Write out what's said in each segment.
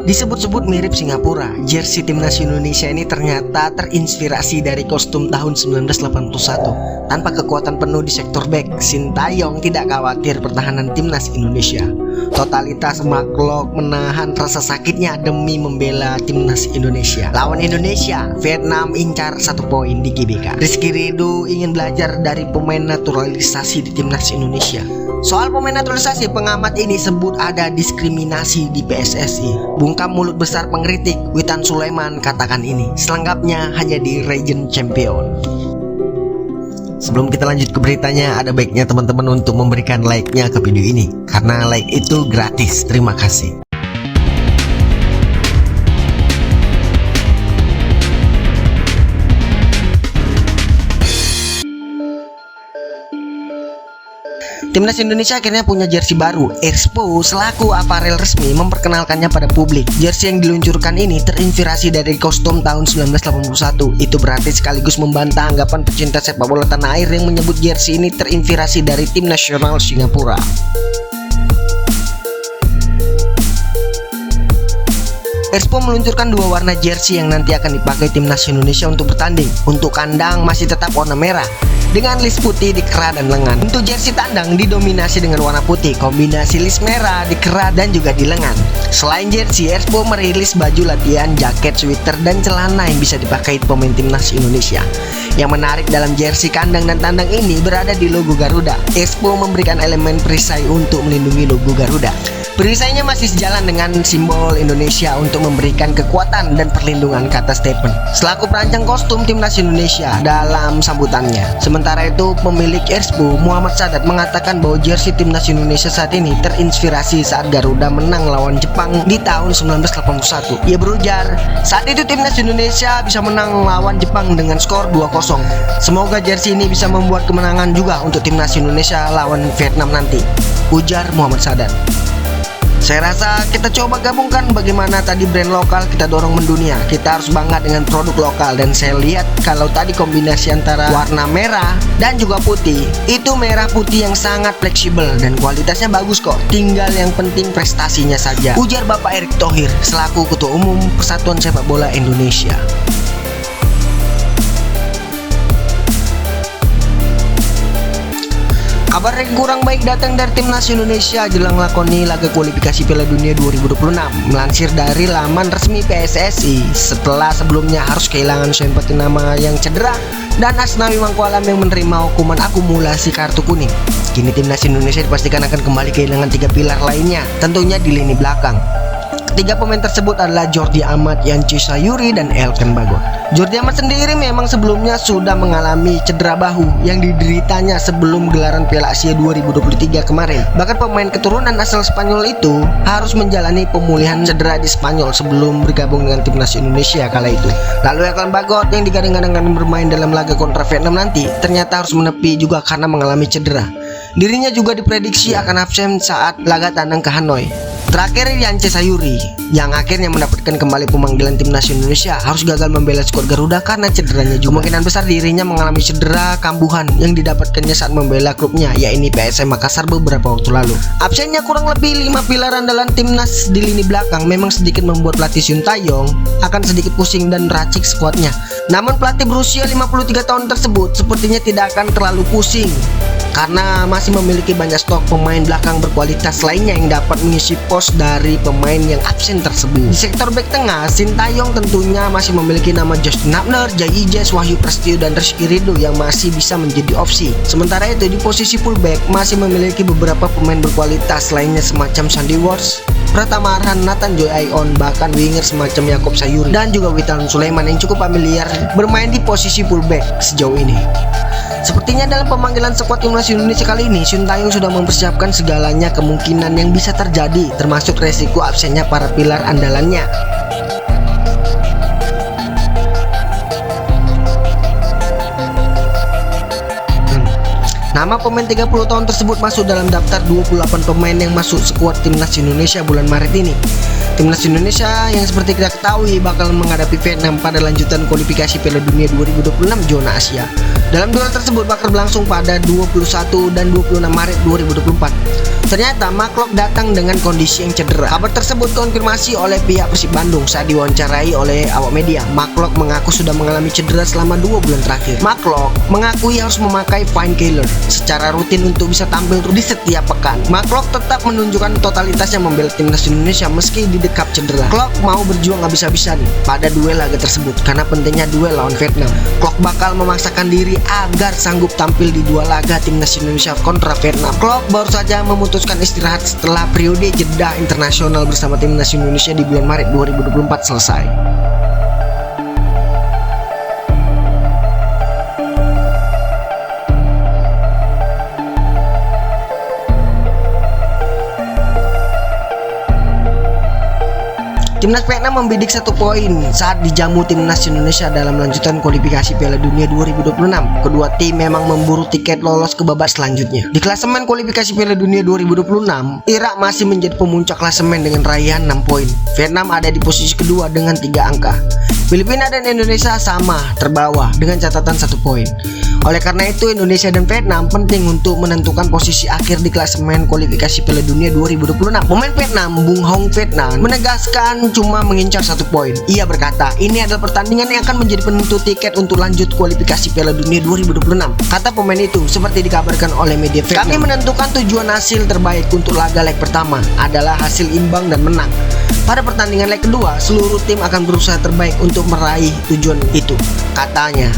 Disebut-sebut mirip Singapura, jersey timnas Indonesia ini ternyata terinspirasi dari kostum tahun 1981. Tanpa kekuatan penuh di sektor back, Sintayong tidak khawatir pertahanan timnas Indonesia. Totalitas makhluk menahan rasa sakitnya demi membela timnas Indonesia. Lawan Indonesia, Vietnam incar 1 poin di GBK. Rizky Ridho ingin belajar dari pemain naturalisasi di timnas Indonesia. Soal pemain naturalisasi, pengamat ini sebut ada diskriminasi di PSSI. Bungkam mulut besar pengkritik, Witan Sulaiman katakan ini. Selengkapnya hanya di Region Champion. Sebelum kita lanjut ke beritanya, ada baiknya teman-teman untuk memberikan like-nya ke video ini, karena like itu gratis. Terima kasih. Timnas Indonesia akhirnya punya jersey baru. Expo selaku aparel resmi memperkenalkannya pada publik. Jersey yang diluncurkan ini terinspirasi dari kostum tahun 1981. Itu berarti sekaligus membantah anggapan pecinta sepak bola tanah air yang menyebut jersey ini terinspirasi dari tim nasional Singapura. Expo meluncurkan 2 warna jersey yang nanti akan dipakai timnas Indonesia untuk bertanding. Untuk kandang masih tetap warna merah dengan list putih di kera dan lengan. Untuk jersey tandang didominasi dengan warna putih, kombinasi list merah di kera dan juga di lengan. Selain jersey, Expo merilis baju latihan, jaket, sweater, dan celana yang bisa dipakai pemain timnas Indonesia. Yang menarik dalam jersey kandang dan tandang ini berada di logo Garuda. Expo memberikan elemen perisai untuk melindungi logo Garuda. Perisainya masih sejalan dengan simbol Indonesia untuk memberikan kekuatan dan perlindungan, kata Stephen selaku perancang kostum timnas Indonesia dalam sambutannya. Sementara itu, pemilik Expo Muhammad Sadat mengatakan bahwa jersey timnas Indonesia saat ini terinspirasi saat Garuda menang lawan Jepang di tahun 1981. Ia berujar, saat itu timnas Indonesia bisa menang lawan Jepang dengan skor 2-0. Semoga jersey ini bisa membuat kemenangan juga untuk timnas Indonesia lawan Vietnam nanti, ujar Muhammad Sadat. Saya rasa kita coba gabungkan bagaimana tadi brand lokal kita dorong mendunia. Kita harus bangga dengan produk lokal. Dan saya lihat kalau tadi kombinasi antara warna merah dan juga putih, itu merah putih yang sangat fleksibel dan kualitasnya bagus kok. Tinggal yang penting prestasinya saja, ujar Bapak Erick Thohir selaku Ketua Umum Persatuan Sepak Bola Indonesia. Kabar yang kurang baik datang dari timnas Indonesia jelang lakoni laga kualifikasi Piala Dunia 2026. Melansir dari laman resmi PSSI, setelah sebelumnya harus kehilangan Hussein Patinama yang cedera dan Asnawi Mangkualam yang menerima hukuman akumulasi kartu kuning, kini timnas Indonesia dipastikan akan kembali kehilangan 3 pilar lainnya, tentunya di lini belakang. Ketiga pemain tersebut adalah Jordi Amat, Yance Sayuri, dan Elkan Bagot. Jordi Amat sendiri memang sebelumnya sudah mengalami cedera bahu yang dideritanya sebelum gelaran Piala Asia 2023 kemarin. Bahkan pemain keturunan asal Spanyol itu harus menjalani pemulihan cedera di Spanyol sebelum bergabung dengan timnas Indonesia kala itu. Lalu Elkan Bagot yang digadang-gadang bermain dalam laga kontra Vietnam nanti ternyata harus menepi juga karena mengalami cedera. Dirinya juga diprediksi akan absen saat laga tandang ke Hanoi. Terakhir, Yance Sayuri yang akhirnya mendapatkan kembali pemanggilan timnas Indonesia harus gagal membela skuad Garuda karena cederanya juga. Kemungkinan besar dirinya mengalami cedera kambuhan yang didapatkannya saat membela klubnya, yakni PSM Makassar beberapa waktu lalu. Absennya kurang lebih 5 pilar andalan timnas di lini belakang memang sedikit membuat pelatih Sintayong akan sedikit pusing dan meracik skuadnya. Namun pelatih berusia 53 tahun tersebut sepertinya tidak akan terlalu pusing karena masih memiliki banyak stok pemain belakang berkualitas lainnya yang dapat mengisi pos dari pemain yang absen tersebut. Di sektor bek tengah, Sintayong tentunya masih memiliki nama Justin Hubner, Jai Ijes, Wahyu Prasetyo, dan Rizky Ridho yang masih bisa menjadi opsi. Sementara itu di posisi fullback masih memiliki beberapa pemain berkualitas lainnya semacam Sandy Walsh, Pratama Arhan, Nathan Joy Ayon, bahkan winger semacam Yaakob Sayuri dan juga Witan Sulaiman yang cukup familiar bermain di posisi fullback sejauh ini. Sepertinya dalam pemanggilan skuad timnas Indonesia kali ini, Sintayong sudah mempersiapkan segalanya kemungkinan yang bisa terjadi, termasuk resiko absennya para pilar andalannya. Nama pemain 30 tahun tersebut masuk dalam daftar 28 pemain yang masuk skuad timnas Indonesia bulan Maret ini. Timnas Indonesia yang seperti kita ketahui bakal menghadapi Vietnam pada lanjutan kualifikasi Piala Dunia 2026 zona Asia. Dalam duel tersebut bakal berlangsung pada 21 dan 26 Maret 2024. Ternyata McClough datang dengan kondisi yang cedera. Kabar tersebut konfirmasi oleh pihak Persib Bandung saat diwawancarai oleh awak media. McClough mengaku sudah mengalami cedera selama 2 bulan terakhir. McClough mengakui harus memakai painkiller secara rutin untuk bisa tampil di setiap pekan. McClough tetap menunjukkan totalitasnya membela timnas Indonesia meski didekap cedera. Klopp mau berjuang habis-habisan pada duel laga tersebut karena pentingnya duel lawan Vietnam. Klopp bakal memaksakan diri agar sanggup tampil di 2 laga timnas Indonesia kontra Vietnam. Klopp baru saja memutuskan istirahat setelah periode jeda internasional bersama timnas Indonesia di bulan Maret 2024 selesai. Timnas Vietnam membidik 1 poin saat dijamu timnas Indonesia dalam lanjutan kualifikasi Piala Dunia 2026. Kedua tim memang memburu tiket lolos ke babak selanjutnya. Di klasemen kualifikasi Piala Dunia 2026, Irak masih menjadi pemuncak klasemen dengan raihan 6 poin. Vietnam ada di posisi kedua dengan 3 angka. Filipina dan Indonesia sama terbawah dengan catatan 1 poin. Oleh karena itu Indonesia dan Vietnam penting untuk menentukan posisi akhir di klasemen kualifikasi Piala Dunia 2026. Pemain Vietnam, Bung Hong Vietnam, menegaskan cuma mengincar 1 poin. Ia berkata, ini adalah pertandingan yang akan menjadi penentu tiket untuk lanjut kualifikasi Piala Dunia 2026. Kata pemain itu seperti dikabarkan oleh media Vietnam. Kami menentukan tujuan hasil terbaik untuk laga leg pertama adalah hasil imbang dan menang. Pada pertandingan leg kedua, seluruh tim akan berusaha terbaik untuk meraih tujuan itu, katanya.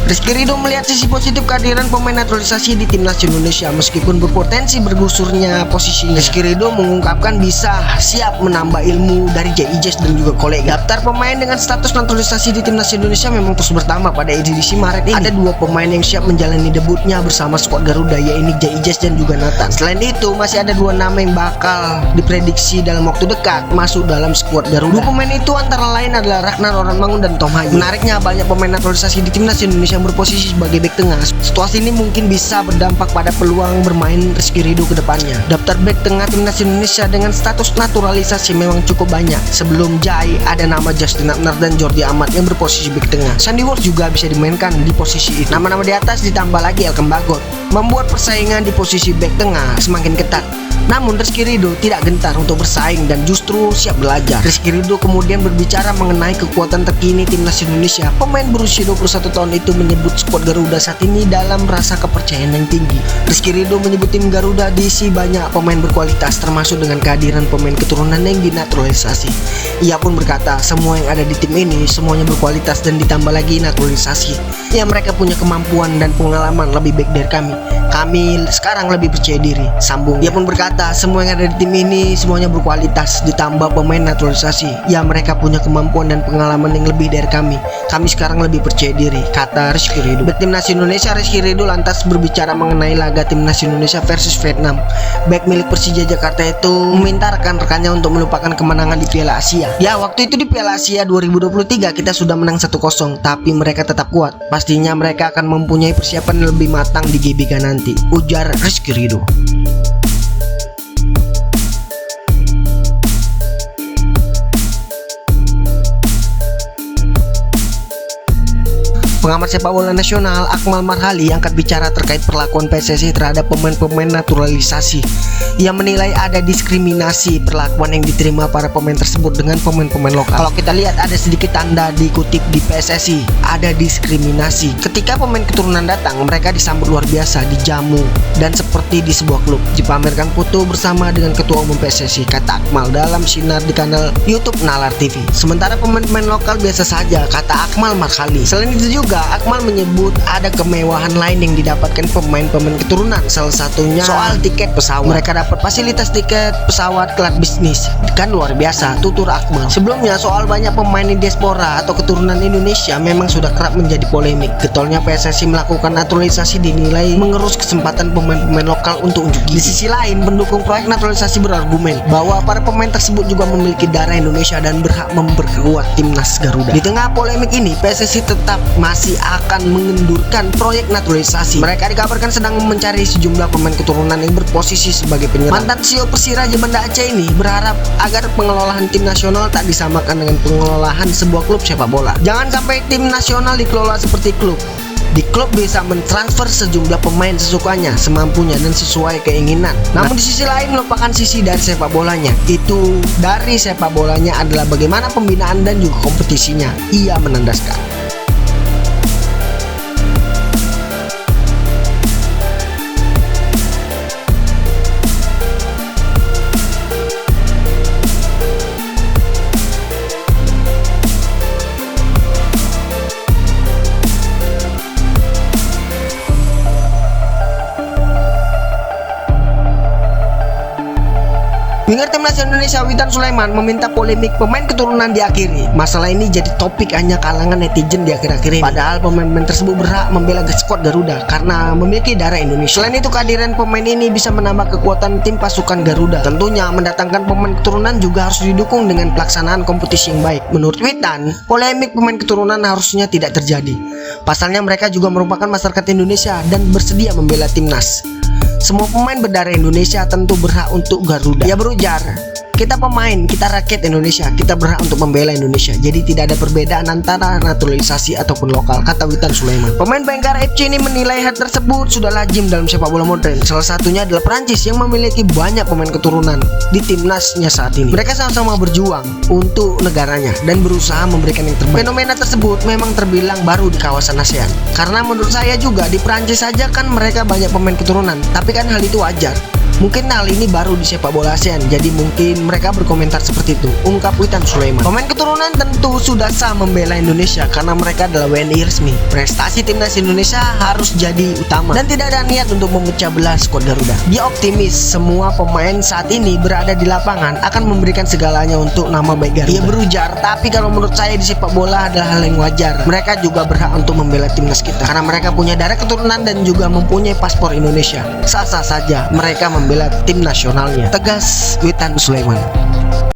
Rizky Ridho melihat sisi positif kehadiran pemain naturalisasi di timnas Indonesia meskipun berpotensi bergusurnya posisinya. Rizky Ridho mengungkapkan bisa siap menambah ilmu dari JIJS dan juga kolega. Daftar pemain dengan status naturalisasi di timnas Indonesia memang terus bertambah pada edisi Maret ini. Ada 2 pemain yang siap menjalani debutnya bersama skuad Garuda, yaitu JIJS dan juga Nathan. Selain itu masih ada 2 nama yang bakal diprediksi dalam waktu dekat masuk dalam skuad Garuda. 2 pemain itu antara lain adalah Ragnar Oranmangun dan Tom Haji. Menariknya banyak pemain naturalisasi di timnas Indonesia yang berposisi sebagai bek tengah. Situasi ini mungkin bisa berdampak pada peluang bermain Rizky Ridho ke depannya. Daftar bek tengah timnas Indonesia dengan status naturalisasi memang cukup banyak. Sebelum Jai ada nama Justin Abner dan Jordi Amat yang berposisi bek tengah. Sandy Walsh juga bisa dimainkan di posisi itu. Nama-nama di atas ditambah lagi Elkan Bagot membuat persaingan di posisi bek tengah semakin ketat. Namun Rizky Ridho tidak gentar untuk bersaing dan justru siap belajar. Rizky Ridho kemudian berbicara mengenai kekuatan terkini timnas Indonesia. Pemain berusia 21 tahun itu menyebut skuad Garuda saat ini dalam rasa kepercayaan yang tinggi. Rizky Ridho menyebut tim Garuda diisi banyak pemain berkualitas termasuk dengan kehadiran pemain keturunan yang dinaturalisasi. Ia pun berkata semua yang ada di tim ini semuanya berkualitas dan ditambah lagi naturalisasi. Ya mereka punya kemampuan dan pengalaman lebih baik dari kami. Kami sekarang lebih percaya diri, sambung. Ia pun berkata semua yang ada di tim ini semuanya berkualitas ditambah pemain naturalisasi. Ya mereka punya kemampuan dan pengalaman yang lebih dari kami. Kami sekarang lebih percaya diri, kata Rizky Ridho. Bek timnas Indonesia Rizky Ridho lantas berbicara mengenai laga timnas Indonesia versus Vietnam. Bek milik Persija Jakarta itu meminta rekan-rekannya untuk melupakan kemenangan di Piala Asia. Ya waktu itu di Piala Asia 2023 kita sudah menang 1-0, tapi mereka tetap kuat. Pastinya mereka akan mempunyai persiapan yang lebih matang di GBK nanti, ujar Rizky Ridho. Pengamat sepak bola nasional Akmal Marhali angkat bicara terkait perlakuan PSSI terhadap pemain-pemain naturalisasi. Ia menilai ada diskriminasi perlakuan yang diterima para pemain tersebut dengan pemain-pemain lokal. Kalau kita lihat ada sedikit tanda dikutip di PSSI, ada diskriminasi. Ketika pemain keturunan datang, mereka disambut luar biasa, dijamu, dan seperti di sebuah klub. Dipamerkan foto bersama dengan ketua umum PSSI, kata Akmal dalam sinar di kanal YouTube Nalar TV. Sementara pemain-pemain lokal biasa saja, kata Akmal Marhali. Selain itu juga Akmal menyebut ada kemewahan lain yang didapatkan pemain-pemain keturunan, salah satunya soal tiket pesawat. Mereka dapat fasilitas tiket pesawat kelas bisnis, kan luar biasa, tutur Akmal. Sebelumnya soal banyak pemain di diaspora atau keturunan Indonesia memang sudah kerap menjadi polemik. Getolnya PSSI melakukan naturalisasi dinilai mengerus kesempatan pemain-pemain lokal untuk unjuk gigi. Di sisi lain, pendukung proyek naturalisasi berargumen bahwa para pemain tersebut juga memiliki darah Indonesia dan berhak memperkuat timnas Garuda. Di tengah polemik ini, PSSI tetap masih PSSI akan mengendurkan proyek naturalisasi. Mereka dikabarkan sedang mencari sejumlah pemain keturunan yang berposisi sebagai penyerang. Mantan CEO Persiraja Banda Aceh ini berharap agar pengelolaan tim nasional tak disamakan dengan pengelolaan sebuah klub sepak bola. Jangan sampai tim nasional dikelola seperti klub. Di klub bisa mentransfer sejumlah pemain sesukanya, semampunya dan sesuai keinginan. Namun di sisi lain melupakan sisi dari sepak bolanya. Itu dari sepak bolanya adalah bagaimana pembinaan dan juga kompetisinya. Ia menandaskan. Winger timnas Indonesia Witan Sulaiman meminta polemik pemain keturunan diakhiri. Masalah ini jadi topik hanya kalangan netizen di akhir-akhir ini. Padahal pemain-pemain tersebut berhak membela skuad Garuda karena memiliki darah Indonesia. Selain itu, kehadiran pemain ini bisa menambah kekuatan tim pasukan Garuda. Tentunya mendatangkan pemain keturunan juga harus didukung dengan pelaksanaan kompetisi yang baik. Menurut Witan, polemik pemain keturunan harusnya tidak terjadi. Pasalnya mereka juga merupakan masyarakat Indonesia dan bersedia membela timnas. Semua pemain berdarah Indonesia tentu berhak untuk Garuda. Ia berujar, kita pemain, kita rakyat Indonesia, kita berhak untuk membela Indonesia. Jadi tidak ada perbedaan antara naturalisasi ataupun lokal, kata Witan Sulaiman. Pemain Bayangkara FC ini menilai hal tersebut sudah lazim dalam sepak bola modern. Salah satunya adalah Prancis yang memiliki banyak pemain keturunan di timnasnya saat ini. Mereka sama-sama berjuang untuk negaranya dan berusaha memberikan yang terbaik. Fenomena tersebut memang terbilang baru di kawasan ASEAN. Karena menurut saya juga di Prancis saja kan mereka banyak pemain keturunan, tapi kan hal itu wajar. Mungkin hal ini baru di sepak bola ASEAN, jadi mungkin mereka berkomentar seperti itu, ungkap Witan Sulaiman. Pemain keturunan tentu sudah sah membela Indonesia karena mereka adalah WNI resmi. Prestasi timnas Indonesia harus jadi utama dan tidak ada niat untuk memecah belah skuad Garuda. Dia optimis semua pemain saat ini berada di lapangan akan memberikan segalanya untuk nama baik Garuda. Ia berujar, tapi kalau menurut saya di sepak bola adalah hal yang wajar. Mereka juga berhak untuk membela timnas kita karena mereka punya darah keturunan dan juga mempunyai paspor Indonesia. Sah-sah saja mereka membela tim nasionalnya, tegas Witan Sulaiman.